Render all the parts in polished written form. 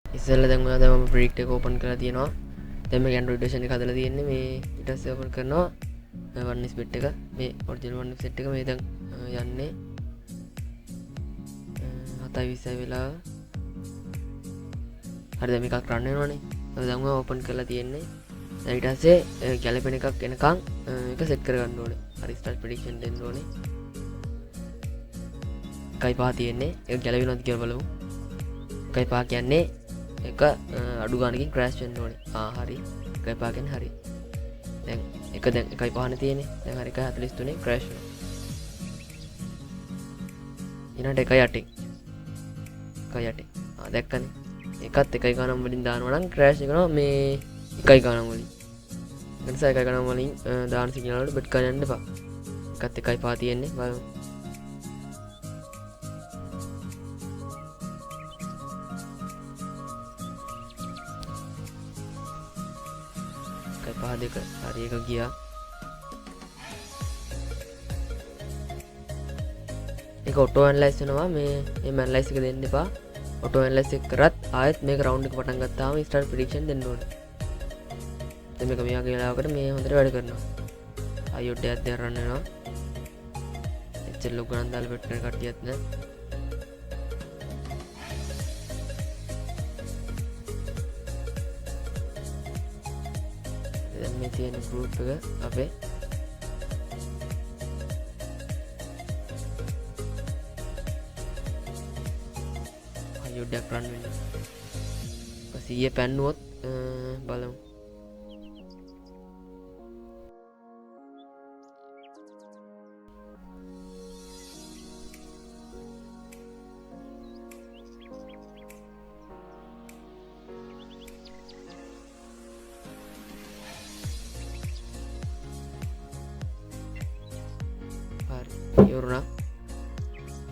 ඉස්සෙල්ලා දැන් ඔයාලා මම ප්‍රොජෙක්ට් එක ඕපන් කරලා තියෙනවා. දැන් මේක Android version එක හදලා තියෙන්නේ. මේ ඊට පස්සේ ඕපන් කරනවා OneSbet එක. මේ ඔරිජිනල් OneSbet එක මේ දැන් යන්නේ 7:20 වෙලාව. හරි දැන් මේකක් රන් වෙනවනේ. දැන් මම ඕපන් කරලා තියෙන්නේ. දැන් ඊට පස්සේ ගැලපෙන එකක් එනකන් ඒක සෙට් කරගන්න ඕනේ. හරි ස්ටාර්ට් ප්‍රෙඩික්ෂන් දෙන්න ඕනේ. 1.5 තියෙන්නේ. ඒක ගැලවෙනවද කියලා බලමු. 1.5 කියන්නේ එක අඩු ගානකින් ක්‍රෑෂ් වෙන්න ඕනේ. හරි. 1.5 කියන්නේ හරි. දැන් එක දැන් 1.5 නේ තියෙන්නේ. දැන් හරි 1.43 ක්‍රෑෂ් වෙනවා. ඊළඟට 1.8. 1.8. දැක්කනේ. එකත් 1 ගණන් වලින් දානවා නම් ක්‍රෑෂ් වෙනවා මේ 1 ගණන් වලින්. ඒ නිසා 1 ගණන් වලින් දාන සිග්නල් වලට බෙට් කරන්න යන්න එපා. එකත් 1.5 තියෙන්නේ. බලමු. 1.5 හරි එක ගියා. ඒක ඔටෝ ඇනලයිස් වෙනවා. මේ ඇනලයිස් එක දෙන්න එපා. ඔටෝ ඇනලයිස් එක කරත් ආයෙත් මේක රවුන්ඩ් එක පටන් ගත්තාම ස්ටාර්ට් ප්‍රෙඩික්ෂන් දෙන්න ඕනේ. දැන් මේක මේ වගේ වෙලාවකට මේ හොඳට වැඩ කරනවා. IoT එකක් දැන් රන් වෙනවා. එච්චර ලොකු ගණන් දාලා බෙට් කරන කට්ටියත් නෑ. දැන් මේ තියෙන ගෲප් එක අපේ යොඩ්ඩක් රන් වෙන්න 100 පැන්නුවොත් බලමු. හරි ඉවරුණා.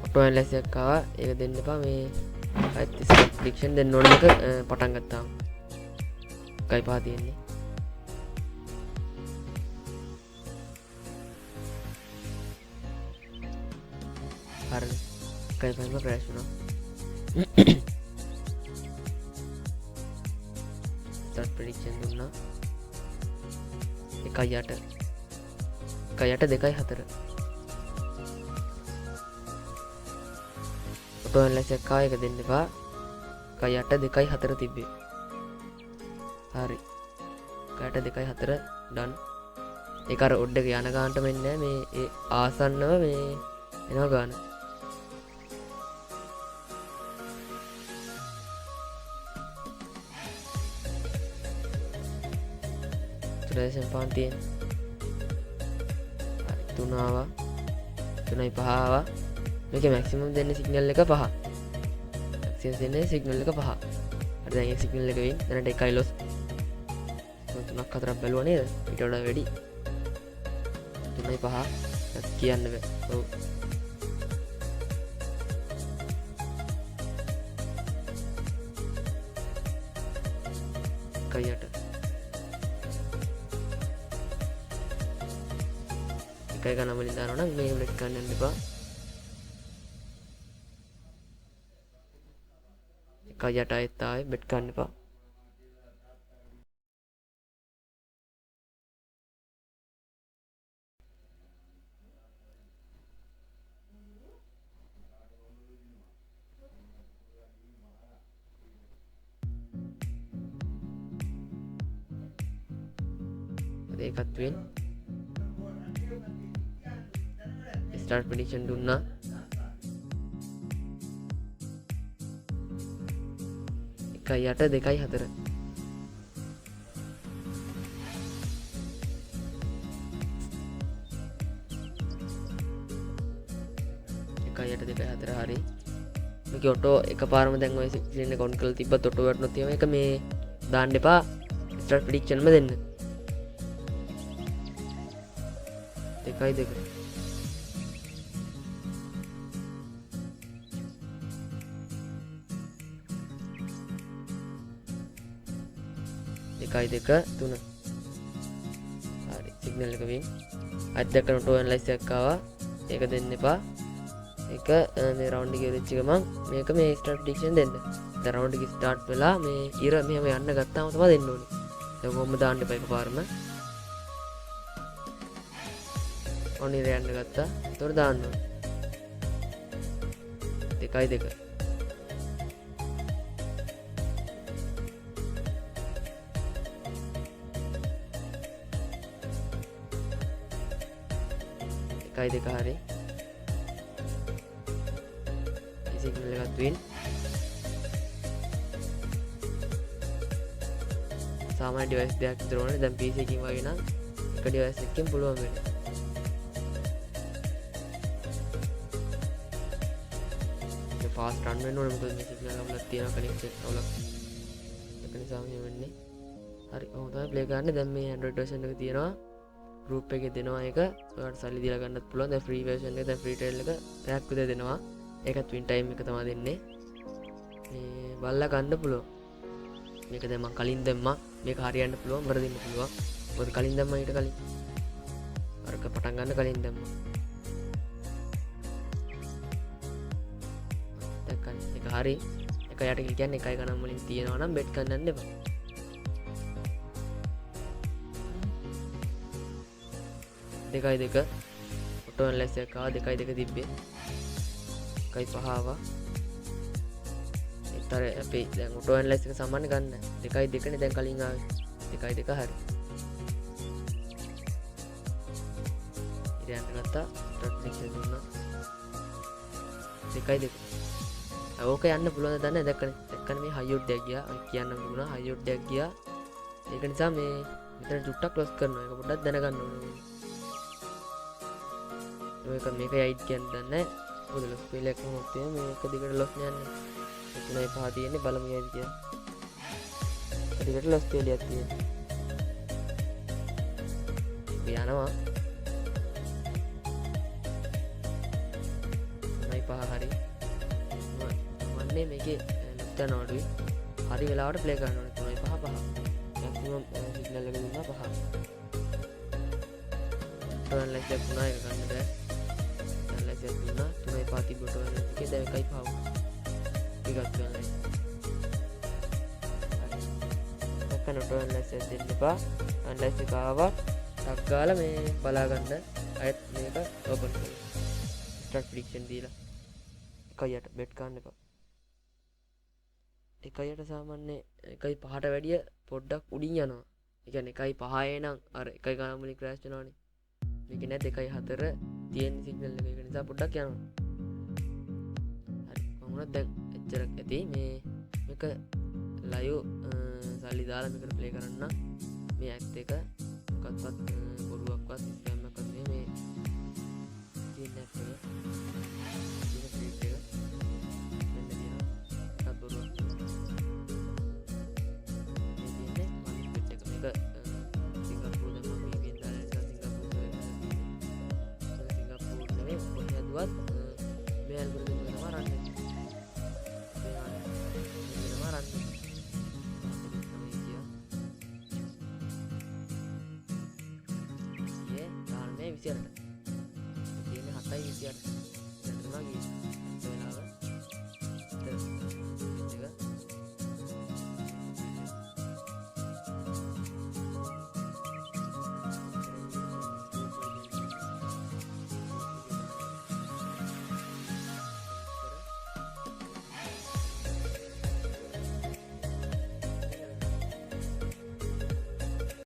ඔටෝ ඇනලයිස් එකක් ආවා. ඒක දෙන්න එපා. මේ ප්‍රෙඩික්ෂන් දෙන්න ඕන එක පටන් ගත්තාම 1.5 තියෙන්නේ. හරි 1.5ම ක්‍රෑෂ් වුණා. ස්ටාර්ට් ප්‍රෙඩික්ෂන් දුන්නා 1.8 2.4. ඔටෝ ඇනලයිස් එකක් ආවා. ඒක දෙන්න එපා. 1.8 2.4 තිබ්බේ. හරි 1.8 2.4 ඩන්. ඒක අර ඔඩ් එක යන ගානට වෙන්නේ නැහැ. මේ ඒ ආසන්නව මේ එනවා ගාන. ට්‍රේෂන් පාන් තියෙන. හරි 3 ආවා. 3.5 ආවා. මේකේ මැක්සිමම් දෙන්නේ සිග්නල් එක 5. මැක්සිමම් දෙන්නේ සිග්නල් එක 5. හරි දැන් ඒ සිග්නල් එක වෙයින් දැනට 1යි ලොස්. 3ක් 4ක් බැලුවා නේද? ඊට වඩා වැඩි. 3.5 කියන්න බෑ. ඔව්. කයට. එකයි ගණන් වලින් දානවා නම් මේ බ්ලෙඩ් ගන්න යන්න එපා. 1.8 ආයෙත් ආයෙ බෙට් ගන්න එපා. ඒකත් වෙන් ස්ටාර්ට් ප්‍රෙඩික්ෂන් දුන්නා. 1.8 2.4. හරි මේක ඔටෝ එකපාරම දැන් ඔය සිග්නල් එක ඔන් කරලා තිබ්බත් ඔටෝ වැටුනොත් එහෙම ඒක මේ දාන්න එපා. ස්ටාර්ට් ප්‍රෙඩික්ෂන්ම දෙන්න. 2.2 3. හරි සිග්නල් එක වෙන් අත් දැක්කන ඔටෝ ඇනලයිස් එකක් ආවා. ඒක දෙන්න එපා. ඒක මේ රවුන්ඩ් එක ඉවරෙච්ච ගමන් මේක මේ ස්ටාර්ට් ප්‍රෙඩික්ෂන් දෙන්න. දැන් රවුන්ඩ් එක ස්ටාර්ට් වෙලා මේ ඉර මෙහෙම යන්න ගත්තාම තමයි දෙන්න ඕනේ. දැන් කොහොම දාන්න එපා එකපාරම. ඔන්න ඉර යන්න ගත්තා. ඒතකොට දාන්න ඕනේ. 2.2 1.2 හරි. මේ සිග්නල් එකත් වින්. සාමාන්‍ය ඩිවයිස් දෙකක් විතර ඕනේ. දැන් PC එකකින් වගේ නම් එක ඩිවයිස් එකකින් පුළුවන් වෙන්නේ. ඒක ෆාස්ට් රන් වෙන්න ඕනේ මොකද මේ සිග්නල් අවුලක් තියෙනවා කනෙක්ෂන් අවුලක්. ඒක නිසා මෙහෙම වෙන්නේ. හරි ඔහොම තමයි ප්ලේ කරන්නේ. දැන් මේ Android version එක තියෙනවා. group එකේ දෙනවා ඒක. ඔයාලට සල්ලි දීලා ගන්නත් පුළුවන්. දැන් free version එක දැන් free trial එක පැයක් විතර දෙනවා. ඒකත් win time එක තමයි දෙන්නේ. මේ බලලා ගන්න පුළුවන්. මේක දැන් මම කලින් දැම්මා. මේක හරියන්න පුළුවන් වරදින්න පුළුවන්. මොකද කලින් දැම්මා ඊට කලින්. අරක පටන් ගන්න කලින් දැම්මා. දැක්කනේ. ඒක හරි. එක යට කියන්නේ එකයි ගණන් වලින් තියෙනවා නම් bet ගන්න එපා. දෙකයි දෙක ඔටෝ ඇනලයිස් එක ආවා 2.2 තිබ්බේ 1.5 ආවා. ඒතර අපි දැන් ඔටෝ ඇනලයිස් එක සාමාන්‍ය ගන්න 2.2 නේ දැන් කලින් ආවේ 2.2 හරි. ඉතින් ගත්තා ස්ට්‍රක්චර් දුන්නා 2.2. ඕක යන්න පුළුවන් දන්නේ දැක්කනේ මේ හයියුඩ් එකක් ගියා. ඔය කියන්න පුළුවන් හයියුඩ් එකක් ගියා. ඒක නිසා මේ මෙතන චුට්ටක් ක්ලොස් කරනවා. ඒක පොඩ්ඩක් දැනගන්න ඕනේ. මේක යයිට් කියන්න දන්නේ මොකද ලොස් පීල් එකක් මොකක්ද මේක දිගට ලොස් යන්නේ 3.5 තියෙන්නේ බලමු යයිද කියලා දිගට ලොස් පීල් එකක් තියෙන්නේ යනවා 3.5 හරි මන්නේ මේකේ ලොස් යන අඩුයි හරි වෙලාවට ප්ලේ කරන්න ඕනේ 3.5 මැක්සිමම් සිග්නල් එක දුන්නා 5 ටර්න් ලයිට් එක පුනා එක ගන්න බෑ දුන්නා 3.5 තිබ්බට එකේ දැන් 1.5 ටිකක් ගන්න. ඔක්කොම ටර්න් ලයිට් එක දෙන්න එපා. ටර්න් ලයිට් එක ආවා. ටක් ගාලා මේ බලා ගන්න. අයත් මේක ඕපන් කරන්න. ස්ටාර්ට් ප්‍රෙඩික්ෂන් දීලා 1.8 බෙට් ගන්න එපා. 1.8 සාමාන්‍ය 1.5ට වැඩිය පොඩ්ඩක් උඩින් යනවා. ඒ කියන්නේ 1.5 නම් අර 1 ගාන වලින් ක්‍රෑෂ් වෙනවනේ. මේක නෑ 2.4 තියෙන සිග්නල් එක ඒක නිසා පොඩ්ඩක් යනවා. හරි කොහොමද දැන් එච්චරක් ඇති මේක ලයිව් සල්ලි දාලා මේකට ප්ලේ කරන්න මේ ඇක්ට් එක මොකක්වත් බොරුවක්වත් ස්කෑම් එකක්වත් මේ තියෙන ඇප් එක තියෙන ෆීඩ් එක මෙන්න තියෙනවා එකක් බොරුවක් මේ තියෙන්නේ මනි බෙට් එක මේක සිංගප්පූරු දැම්මම මේ වෙන දාලා කොහේදවත් මේ ඇල්ගොරිතම් එක තමයි රන් වෙන්නේ. මේ 28. තියෙන්නේ 7.28.